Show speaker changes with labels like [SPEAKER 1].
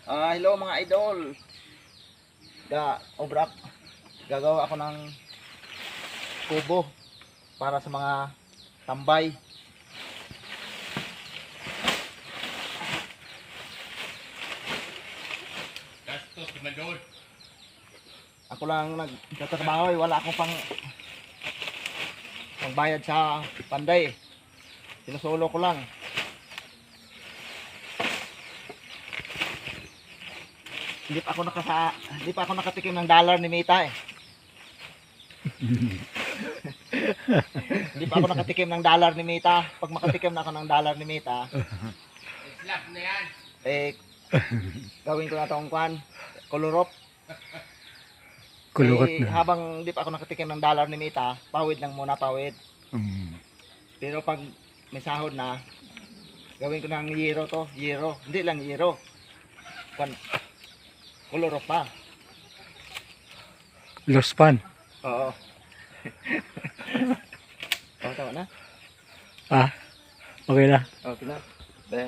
[SPEAKER 1] Hello mga idol. Obrak, gagawa ako ng kubo para sa mga tambay.
[SPEAKER 2] Gastos, Madol.
[SPEAKER 1] Ako lang nagtatrabaho, wala akong pangbayad sa panday. Sinusolo ko lang. Hindi pa ako nakatikim ng dollar ni Mita eh. Hindi pa ako nakatikim ng dollar ni Mita. Pag makatikim na ako ng dollar ni Mita,
[SPEAKER 2] Slap na yan.
[SPEAKER 1] gawin ko na itong kwan, kolorop.
[SPEAKER 3] Kulurot na.
[SPEAKER 1] Habang hindi pa ako nakatikim ng dollar ni Mita, pawid lang muna, pawid. Pero pag may sahod na, gawin ko ng yero to, yero. Hindi lang yero. Kwan, kolorop pa.
[SPEAKER 3] Lospan.
[SPEAKER 1] Oo. Tama na?
[SPEAKER 3] Okay na.
[SPEAKER 1] Okay na. Be.